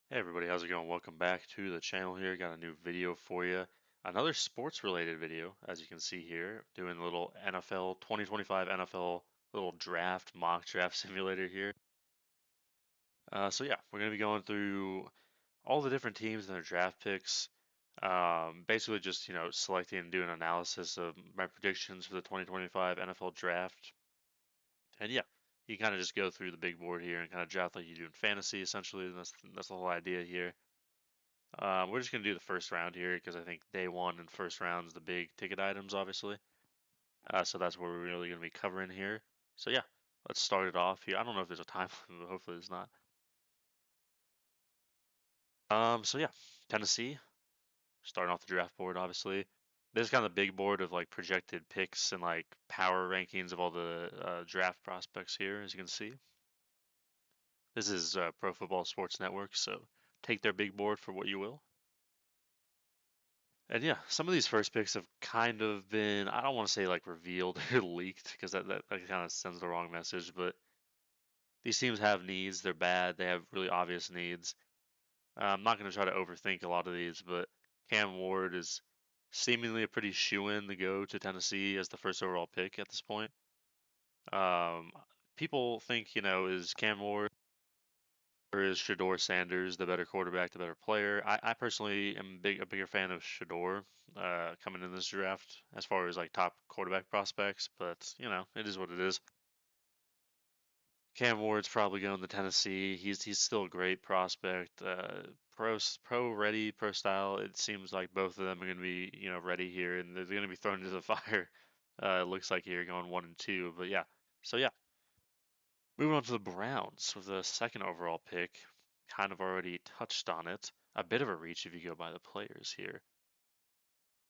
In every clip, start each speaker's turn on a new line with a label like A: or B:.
A: Hey everybody, how's it going? Welcome back to the channel here. Got a new video for you. Another sports related video, as you can see here, doing a little NFL 2025 NFL little draft, mock draft simulator here. So yeah, we're going to be going through all the different teams and their draft picks. Basically just, selecting and doing analysis of my predictions for the 2025 NFL draft. And yeah, you kind of just go through the big board here and kind of draft like you do in fantasy, essentially. That's the whole idea here. We're just going to do the first round here because I think day one and first round is the big ticket items, obviously. So that's what we're really going to be covering here. So yeah, let's start it off here. I don't know if there's a time limit, but hopefully there's not. So yeah, Tennessee, starting off the draft board, obviously. This is kind of the big board of like projected picks and like power rankings of all the draft prospects here, as you can see. This is Pro Football Sports Network, so take their big board for what you will. And yeah, some of these first picks have kind of been, I don't want to say like revealed or leaked because that kind of sends the wrong message, but these teams have needs. They're bad. They have really obvious needs. I'm not going to try to overthink a lot of these, but Cam Ward is seemingly a pretty shoe-in to go to Tennessee as the first overall pick at this point. Um, People think, is Cam Ward or is Shador Sanders the better quarterback, the better player? I personally am a bigger fan of Shador coming in this draft as far as like top quarterback prospects, but it is what it is. Cam Ward's probably going to Tennessee. He's still a great prospect. Pro ready, pro style. It seems like both of them are going to be ready here, and they're going to be thrown into the fire. It looks like here going 1 and 2, but yeah. So yeah, moving on to the Browns with the second overall pick. Kind of already touched on it. A bit of a reach if you go by the players here,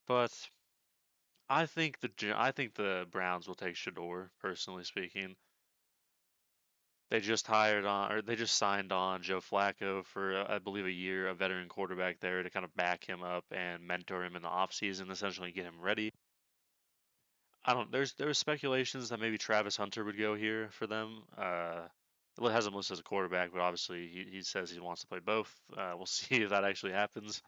A: but I think the Browns will take Shador. Personally speaking, they just signed on Joe Flacco for I believe a year, a veteran quarterback there to kind of back him up and mentor him in the offseason, essentially get him ready. I don't. There's speculations that maybe Travis Hunter would go here for them. It has him listed as a quarterback, but obviously he says he wants to play both. We'll see if that actually happens.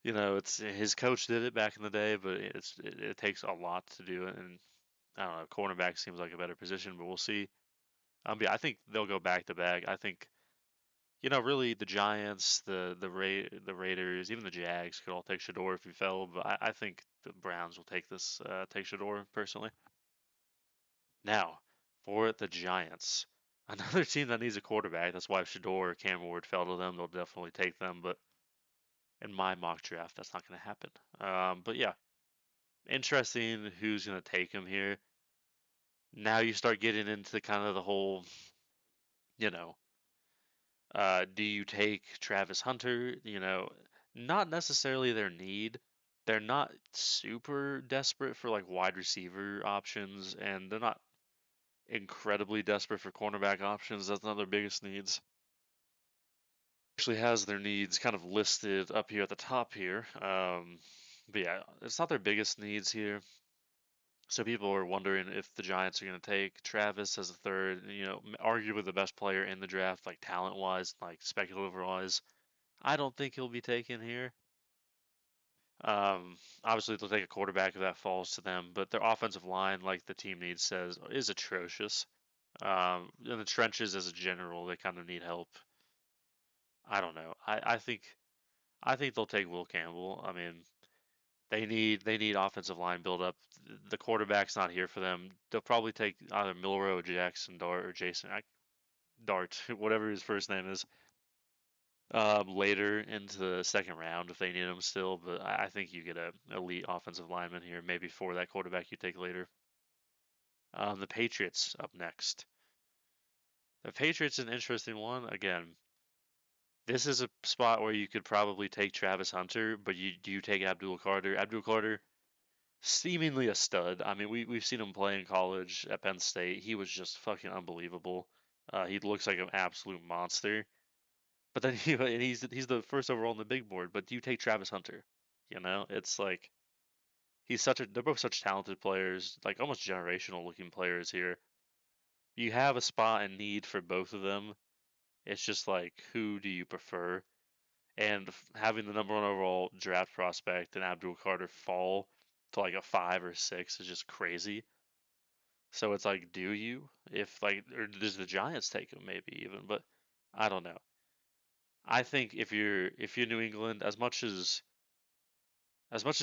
A: It's his coach did it back in the day, but it takes a lot to do it, and I don't know. Cornerback seems like a better position, but we'll see. Yeah, I think they'll go back to back. I think really the Giants, the Raiders, even the Jags could all take Shador if he fell, but I think the Browns will take Shador personally. Now, for the Giants, another team that needs a quarterback. That's why if Shador or Cam Ward fell to them, they'll definitely take them. But in my mock draft, that's not going to happen. But yeah, interesting who's going to take him here. Now you start getting into kind of the whole, you know, do you take Travis Hunter? Not necessarily their need. They're not super desperate for like wide receiver options, and they're not incredibly desperate for cornerback options. That's not their biggest needs. Actually has their needs kind of listed up here at the top here. But yeah, it's not their biggest needs here. So people are wondering if the Giants are going to take Travis as a third, arguably the best player in the draft, like talent-wise, like speculative-wise. I don't think he'll be taken here. Obviously, they'll take a quarterback if that falls to them, but their offensive line, like the team needs says, is atrocious. In the trenches as a general, they kind of need help. I don't know. I think they'll take Will Campbell. I mean, they need offensive line build up. The quarterback's not here for them. They'll probably take either Milrow, Jackson Dart, or Jason Dart, whatever his first name is, later into the second round if they need him still. But I think you get a elite offensive lineman here, maybe for that quarterback you take later. The Patriots up next. The Patriots an interesting one. Again, this is a spot where you could probably take Travis Hunter, but do you take Abdul Carter? Abdul Carter, seemingly a stud. I mean, we've seen him play in college at Penn State. He was just fucking unbelievable. He looks like an absolute monster. But then and he's the first overall on the big board. But do you take Travis Hunter? It's like they're both such talented players, like almost generational looking players here. You have a spot and need for both of them. It's just like, who do you prefer? And having the number 1 overall draft prospect and Abdul Carter fall to like a 5 or 6 is just crazy. So it's like, do you? If like, or does the Giants take him maybe even? But I don't know. I think if you're New England, as much as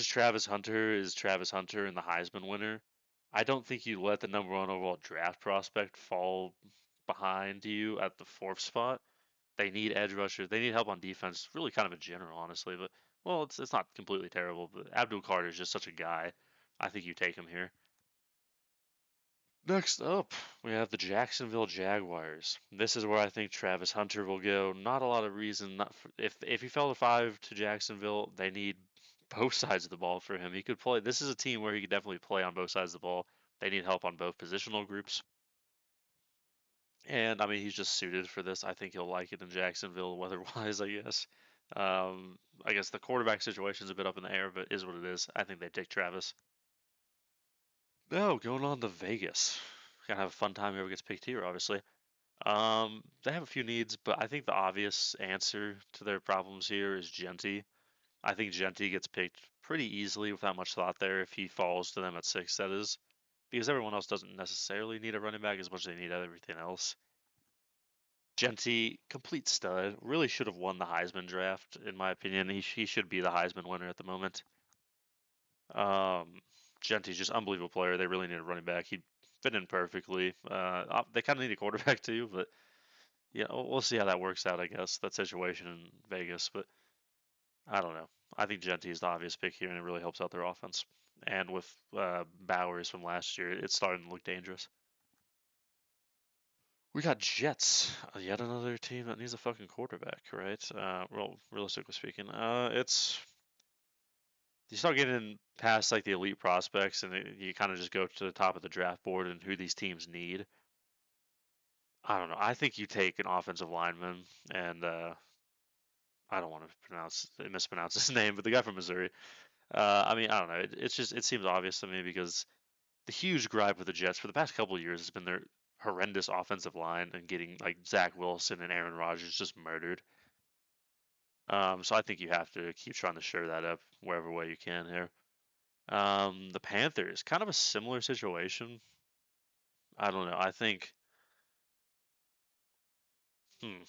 A: Travis Hunter is Travis Hunter and the Heisman winner, I don't think you let the number 1 overall draft prospect fall behind you at the 4th spot. They need edge rushers. They need help on defense, really kind of in general, honestly. But well, it's not completely terrible. But Abdul Carter is just such a guy. I think you take him here. Next up, we have the Jacksonville Jaguars. This is where I think Travis Hunter will go. Not a lot of reason. Not for, if he fell to 5 to Jacksonville, they need both sides of the ball for him. He could play. This is a team where he could definitely play on both sides of the ball. They need help on both positional groups. And I mean, he's just suited for this. I think he'll like it in Jacksonville, weather-wise, I guess. I guess the quarterback situation's a bit up in the air, but is what it is. I think they take Travis. No, going on to Vegas. Gonna have a fun time whoever gets picked here, obviously. They have a few needs, but I think the obvious answer to their problems here is Genty. I think Genty gets picked pretty easily without much thought there if he falls to them at 6, that is. Because everyone else doesn't necessarily need a running back as much as they need everything else. Genty, complete stud. Really should have won the Heisman draft, in my opinion. He should be the Heisman winner at the moment. Um, Genty's just unbelievable player. They really need a running back. He fit in perfectly. They kind of need a quarterback too, but yeah, we'll see how that works out. I guess that situation in Vegas, but I don't know. I think Genty is the obvious pick here, and it really helps out their offense. And with Bowers from last year, it's starting to look dangerous. We got Jets, yet another team that needs a fucking quarterback, right? Well, realistically speaking, it's you start getting past like the elite prospects, and you kind of just go to the top of the draft board and who these teams need. I don't know. I think you take an offensive lineman, and I don't want to mispronounce his name, but the guy from Missouri. I mean, I don't know. It seems obvious to me because the huge gripe with the Jets for the past couple of years has been their horrendous offensive line and getting like Zach Wilson and Aaron Rodgers just murdered. So I think you have to keep trying to shore that up wherever way you can here. The Panthers, kind of a similar situation. I don't know. I think, hmm,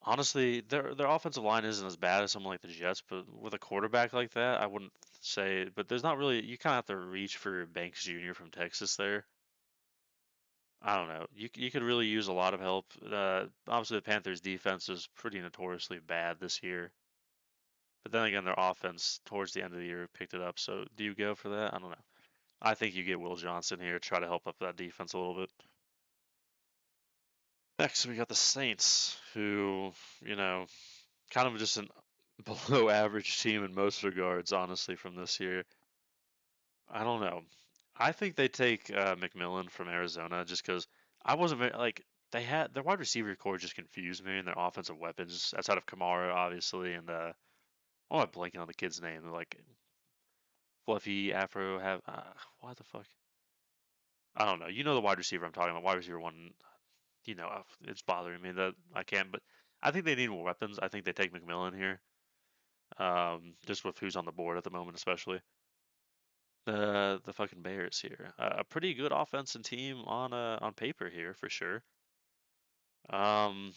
A: honestly, their offensive line isn't as bad as someone like the Jets, but with a quarterback like that, I wouldn't say. But there's not really. You kind of have to reach for Banks Jr. from Texas there. I don't know. You could really use a lot of help. Obviously, the Panthers' defense is pretty notoriously bad this year. But then again, their offense towards the end of the year picked it up. So do you go for that? I don't know. I think you get Will Johnson here, try to help up that defense a little bit. Next, we got the Saints, who, you know, kind of just an below average team in most regards, honestly, from this year. I don't know. I think they take McMillan from Arizona just because I wasn't very, like, they had their wide receiver core just confused me and their offensive weapons outside of Kamara, obviously, and oh, I'm blanking on the kid's name. Like, Fluffy Afro have, what the fuck? I don't know. You know the wide receiver I'm talking about. Wide receiver one, it's bothering me that I can't. But I think they need more weapons. I think they take McMillan here, just with who's on the board at the moment, especially the fucking Bears here. A pretty good offensive team on paper here for sure. Um,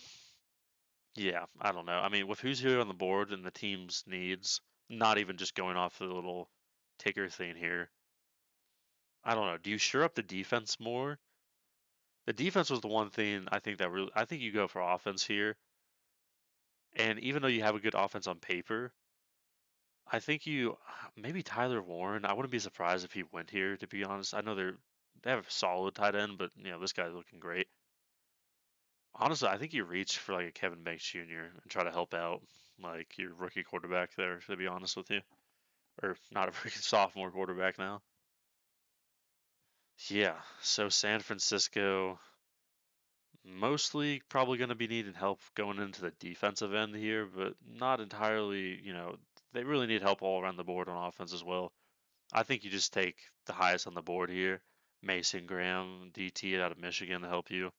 A: yeah, I don't know. I mean, with who's here on the board and the team's needs, not even just going off the little ticker thing here. I don't know. Do you shore up the defense more? The defense was the one thing I think that really. I think you go for offense here. And even though you have a good offense on paper, I think you maybe Tyler Warren. I wouldn't be surprised if he went here. To be honest, I know they have a solid tight end, but this guy's looking great. Honestly, I think you reach for like a Kevin Banks Jr. and try to help out like your rookie quarterback there. To be honest with you, or not a rookie sophomore quarterback now. Yeah. So San Francisco mostly probably going to be needing help going into the defensive end here, but not entirely. They really need help all around the board on offense as well. I think you just take the highest on the board here, Mason Graham, DT out of Michigan to help you.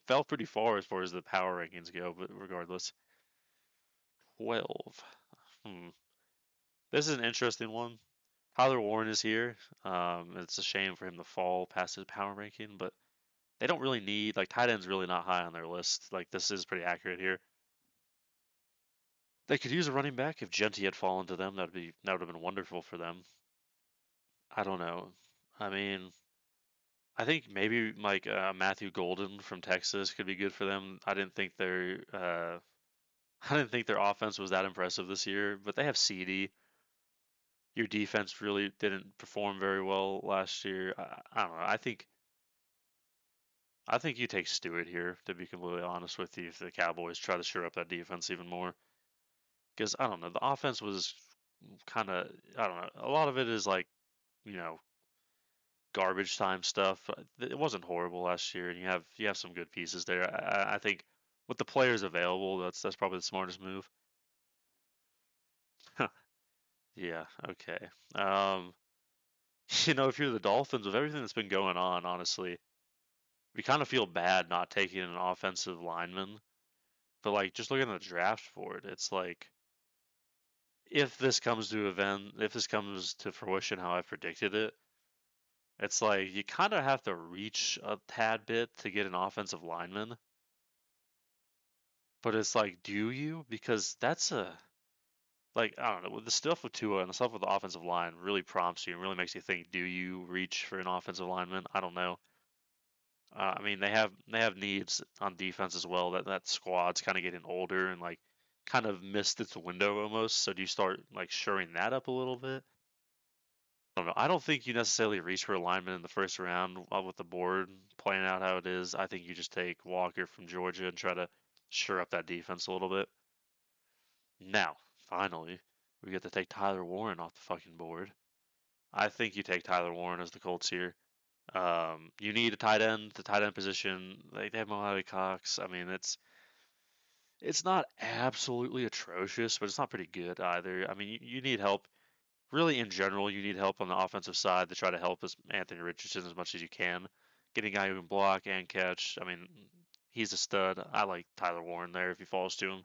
A: fell pretty far as the power rankings go, but regardless. 12. Hmm. This is an interesting one. Tyler Warren is here. It's a shame for him to fall past his power ranking, but they don't really need like tight end's really not high on their list. Like this is pretty accurate here. They could use a running back if Genty had fallen to them. That would have been wonderful for them. I don't know. I mean, I think maybe like Matthew Golden from Texas could be good for them. I didn't think their offense was that impressive this year, but they have CD. Your defense really didn't perform very well last year. I don't know. I think you take Stewart here, to be completely honest with you, if the Cowboys try to shore up that defense even more. Because I don't know, the offense was kind of I don't know. A lot of it is like you know garbage time stuff. It wasn't horrible last year, and you have some good pieces there. I think with the players available, that's probably the smartest move. Yeah. Okay. Um, if you're the Dolphins, with everything that's been going on, honestly, we kind of feel bad not taking an offensive lineman. But like, just looking at the draft for it, it's like if this comes to fruition how I predicted it, it's like you kind of have to reach a tad bit to get an offensive lineman. But it's like, do you? Because that's a like I don't know, with the stuff with Tua and the stuff with the offensive line really prompts you and really makes you think, do you reach for an offensive lineman? I don't know. I mean, they have needs on defense as well. That squad's kind of getting older and like kind of missed its window almost. So do you start like shoring that up a little bit? I don't know. I don't think you necessarily reach for a lineman in the first round with the board playing out how it is. I think you just take Walker from Georgia and try to shore up that defense a little bit. Now, finally, we get to take Tyler Warren off the fucking board. I think you take Tyler Warren as the Colts here. You need a tight end. The tight end position, they have Mojave Cox. I mean, it's not absolutely atrocious, but it's not pretty good either. I mean, you need help. Really, in general, you need help on the offensive side to try to help as Anthony Richardson as much as you can. Getting a guy who can block and catch. I mean, he's a stud. I like Tyler Warren there if he falls to him.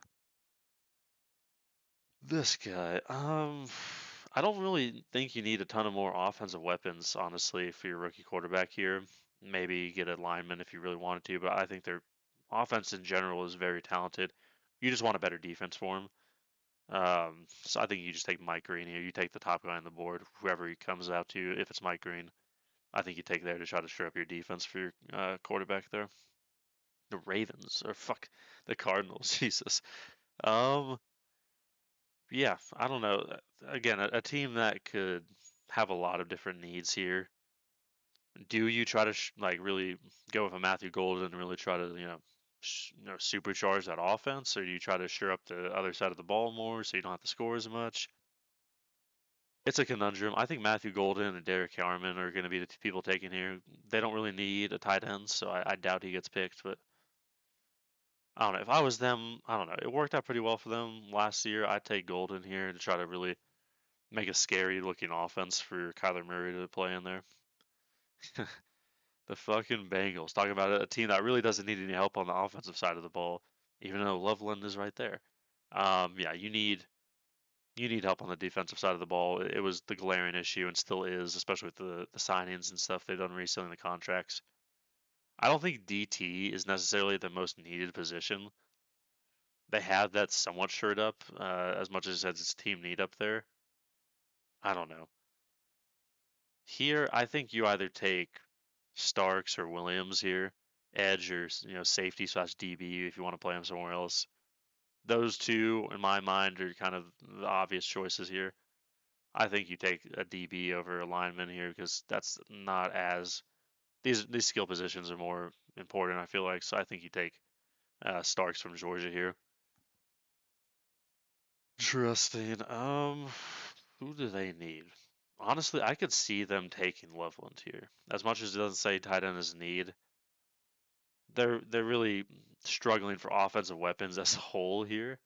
A: This guy, I don't really think you need a ton of more offensive weapons, honestly, for your rookie quarterback here. Maybe get a lineman if you really wanted to, but I think their offense in general is very talented. You just want a better defense for him. So I think you just take Mike Green here. You take the top guy on the board, whoever he comes out to. If it's Mike Green, I think you take there to try to shore up your defense for your quarterback there. The Ravens, or fuck, the Cardinals. Jesus. Um, yeah, I don't know. Again, a team that could have a lot of different needs here. Do you try to like really go with a Matthew Golden and really try to supercharge that offense, or do you try to shore up the other side of the ball more so you don't have to score as much? It's a conundrum. I think Matthew Golden and Derek Yarman are going to be the people taken here. They don't really need a tight end, so I doubt he gets picked. But I don't know. If I was them, I don't know. It worked out pretty well for them last year. I'd take Golden here to try to really make a scary looking offense for Kyler Murray to play in there. The fucking Bengals. Talking about a team that really doesn't need any help on the offensive side of the ball, even though Loveland is right there. Yeah, you need help on the defensive side of the ball. It was the glaring issue and still is, especially with the signings and stuff they've done recently in the contracts. I don't think DT is necessarily the most needed position. They have that somewhat shored up, as much as its team need up there. I don't know. Here, I think you either take Starks or Williams here, edge or safety slash DB if you want to play him somewhere else. Those two, in my mind, are kind of the obvious choices here. I think you take a DB over a lineman here because that's not as these skill positions are more important. I feel like so. I think you take Starks from Georgia here. Interesting. Who do they need? Honestly, I could see them taking Loveland here. As much as it doesn't say tight end is need, they're really struggling for offensive weapons as a whole here.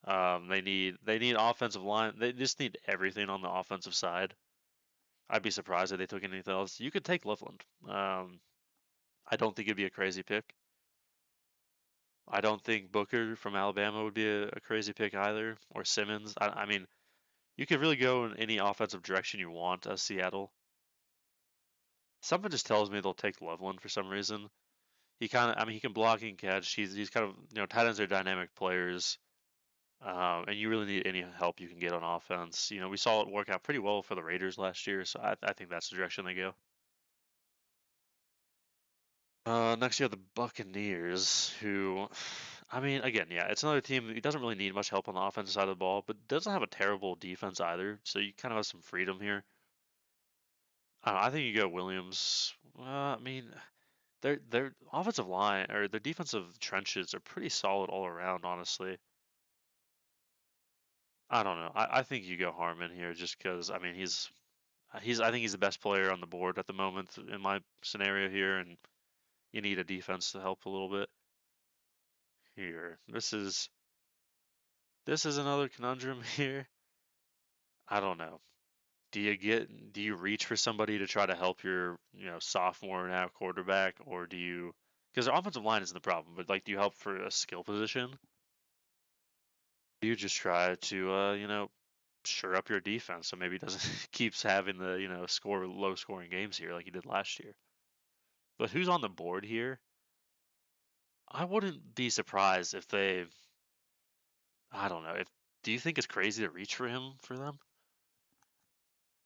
A: They need offensive line. They just need everything on the offensive side. I'd be surprised if they took anything else. You could take Loveland. I don't think it'd be a crazy pick. I don't think Booker from Alabama would be a crazy pick either, or Simmons. I mean, you could really go in any offensive direction you want as Seattle. Something just tells me they'll take Loveland for some reason. He kind of, I mean, he can block and catch. He's kind of, tight ends are dynamic players, and you really need any help you can get on offense. We saw it work out pretty well for the Raiders last year, so I think that's the direction they go. Next you have the Buccaneers, who, I mean, again, yeah, it's another team that doesn't really need much help on the offensive side of the ball, but doesn't have a terrible defense either. So you kind of have some freedom here. I think you go Williams. I mean, their offensive line or their defensive trenches are pretty solid all around, honestly. I don't know. I think you go Harmon here just because I mean he's I think he's the best player on the board at the moment in my scenario here, and you need a defense to help a little bit here. This is another conundrum here. I don't know. Do you reach for somebody to try to help your sophomore now quarterback, or do you because their offensive line isn't the problem, but like do you help for a skill position? Do you just try to sure up your defense so maybe it doesn't keeps having the score low scoring games here like he did last year. But who's on the board here? I wouldn't be surprised if they I don't know if do you think it's crazy to reach for him for them?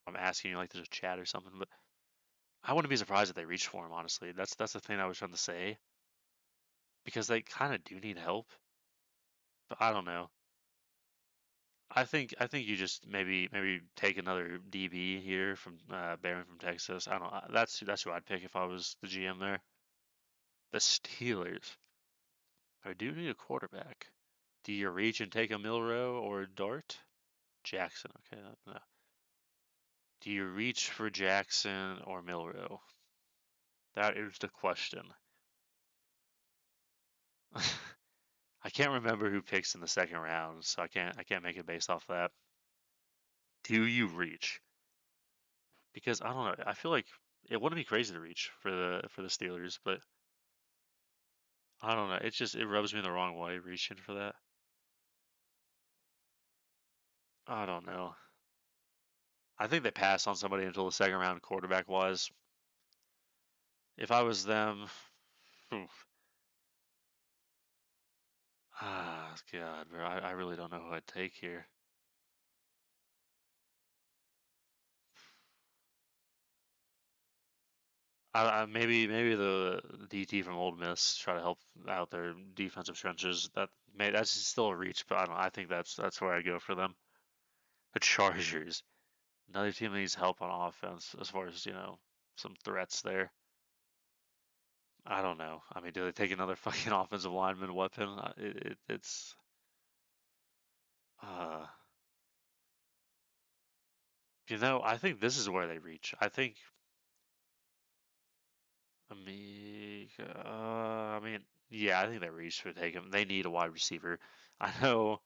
A: I'm asking you like there's a chat or something, but I wouldn't be surprised if they reached for him. Honestly, that's the thing I was trying to say because they kind of do need help. But I don't know. I think you just maybe take another DB here from Barron from Texas. I don't. That's who I'd pick if I was the GM there. The Steelers. I do need a quarterback. Do you reach and take a Milrow or a Dart? Jackson. Okay. No. Do you reach for Jackson or Milrow? That is the question. I can't remember who picks in the second round, so I can't make it based off that. Do you reach? Because I don't know. I feel like it wouldn't be crazy to reach for the Steelers, but I don't know. It rubs me the wrong way reaching for that. I don't know. I think they pass on somebody until the second round quarterback wise. If I was them, oof, God, bro, I really don't know who I'd take here. Maybe the DT from Old Miss try to help out their defensive trenches. That's still a reach, but I don't. I think that's where I go for them. The Chargers, another team that needs help on offense as far as some threats there. I don't know. I mean, do they take another fucking offensive lineman weapon? It's uh, I think this is where they reach. I think I mean, yeah, I think they reached for take him. They need a wide receiver. I know.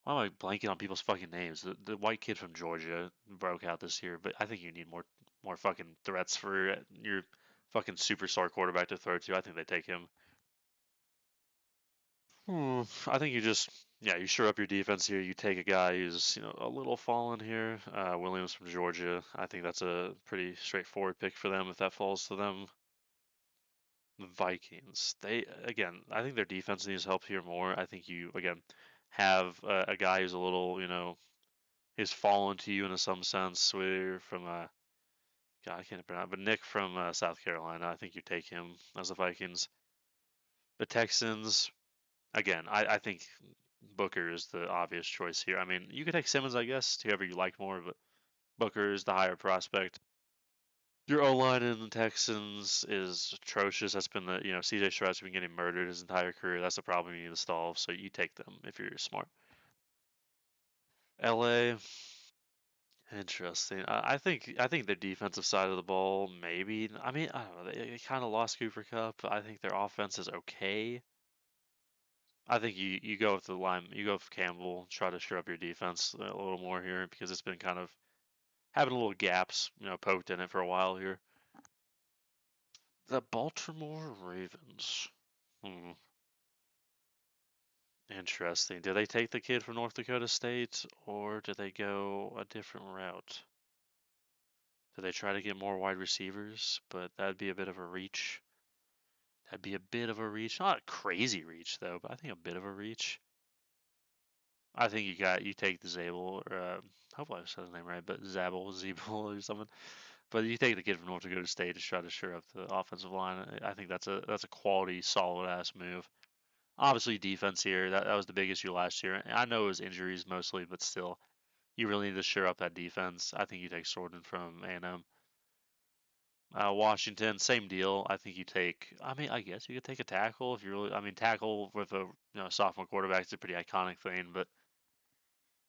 A: Why am I blanking on people's fucking names? The white kid from Georgia broke out this year, but I think you need more fucking threats for your fucking superstar quarterback to throw to. I think they take him. I think you shore up your defense here. You take a guy who's a little fallen here. Williams from Georgia. I think that's a pretty straightforward pick for them if that falls to them. The Vikings. They again. I think their defense needs help here more. I think you again have a guy who's a little has fallen to you in some sense. We're from God, I can't pronounce, but Nick from South Carolina. I think you take him as the Vikings. The Texans. Again, I think Booker is the obvious choice here. I mean, you could take Simmons, I guess, to whoever you like more, but Booker is the higher prospect. Your O line in the Texans is atrocious. That's been CJ Stroud's been getting murdered his entire career. That's the problem you need to solve. So you take them if you're smart. LA, interesting. I think the defensive side of the ball, maybe. I mean, I don't know. They kind of lost Cooper Kupp. I think their offense is okay. I think you go with the line. You go with Campbell. Try to shore up your defense a little more here because it's been kind of having little gaps, poked in it for a while here. The Baltimore Ravens. Hmm. Interesting. Do they take the kid from North Dakota State, or do they go a different route? Do they try to get more wide receivers? But that'd be a bit of a reach. That'd be a bit of a reach. Not a crazy reach though, but I think a bit of a reach. I think you take the Zabel, or hopefully I said his name right, but Zebel or something. But you take the kid from North Dakota State to try to shore up the offensive line. I think that's a quality, solid ass move. Obviously, defense here that was the big issue last year. I know it was injuries mostly, but still, you really need to shore up that defense. I think you take Sorden from A&M. Washington, same deal. I think you take. I mean, I guess you could take a tackle if you really. I mean, tackle with a sophomore quarterback is a pretty iconic thing, but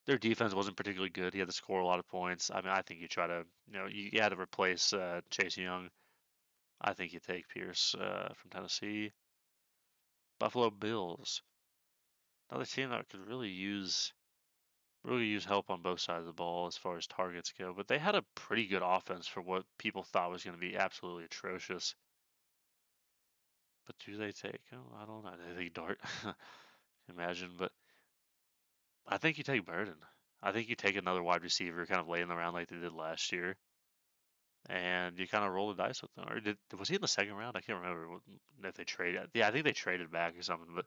A: their defense wasn't particularly good. He had to score a lot of points. I mean, I think you try to, you had to replace Chase Young. I think you take Pierce from Tennessee. Buffalo Bills, another team that could really use help on both sides of the ball as far as targets go. But they had a pretty good offense for what people thought was going to be absolutely atrocious. But do they take? Oh, I don't know. They take Dart. Imagine, but I think you take Burden. I think you take another wide receiver, kind of lay in the round like they did last year, and you kind of roll the dice with them. Or was he in the second round? I can't remember if they traded. Yeah, I think they traded back or something. But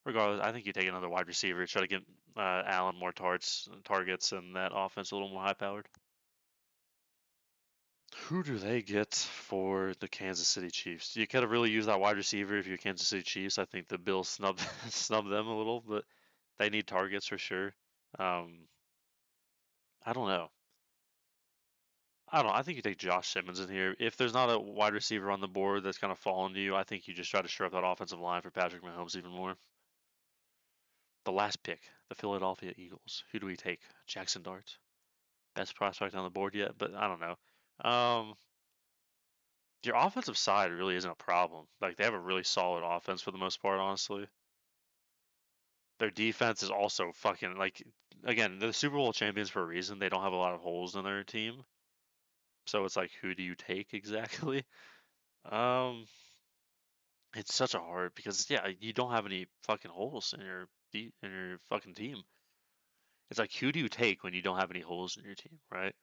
A: regardless, I think you take another wide receiver, try to get Allen more targets, and that offense a little more high powered. Who do they get for the Kansas City Chiefs? You kind of really use that wide receiver if you're Kansas City Chiefs. I think the Bills snub them a little, but they need targets for sure. Um, I don't know. I don't know. I think you take Josh Simmons in here. If there's not a wide receiver on the board that's kind of falling to you, I think you just try to shore up that offensive line for Patrick Mahomes even more. The last pick, the Philadelphia Eagles. Who do we take? Jackson Dart. Best prospect on the board yet, but I don't know. Your offensive side really isn't a problem. Like, they have a really solid offense for the most part, honestly. Their defense is also fucking like, again, they're the Super Bowl champions for a reason. They don't have a lot of holes in their team. So it's like, who do you take exactly? Um, it's such a hard because yeah, you don't have any fucking holes in your fucking team. It's like, who do you take when you don't have any holes in your team, right?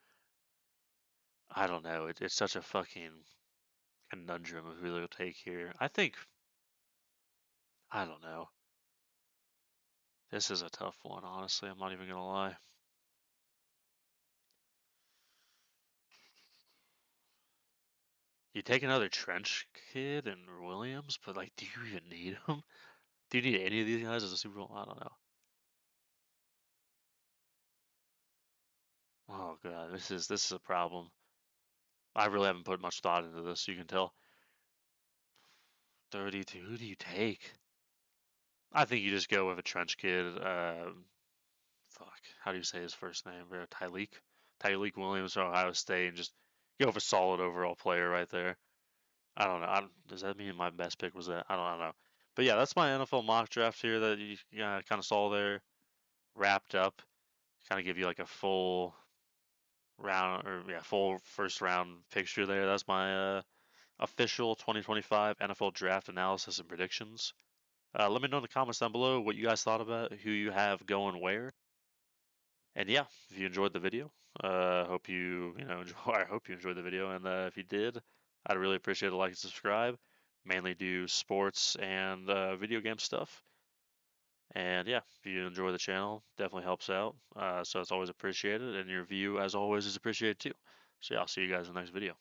A: I don't know. It's such a fucking conundrum of who they'll take here. I don't know. This is a tough one, honestly. I'm not even gonna lie. You take another Trench kid and Williams, but like, do you even need him? Do you need any of these guys as a Super Bowl? I don't know. Oh god, this is a problem. I really haven't put much thought into this. You can tell. 32. Who do you take? I think you just go with a Trench kid. Fuck. How do you say his first name? Tyleek. Tyleek Williams from Ohio State, and just go with a solid overall player right there. I don't know. Does that mean my best pick was that? I don't know. But yeah, that's my NFL mock draft here that you kind of saw there, wrapped up. Kind of give you like a full round or yeah, full first round picture there. That's my official 2025 NFL draft analysis and predictions. Let me know in the comments down below what you guys thought about it, who you have going where. And yeah, if you enjoyed the video, hope you know enjoy. I hope you enjoyed the video, and if you did, I'd really appreciate a like and subscribe. Mainly do sports and video game stuff. And yeah, if you enjoy the channel, definitely helps out. So it's always appreciated, and your view, as always, is appreciated too. So yeah, I'll see you guys in the next video.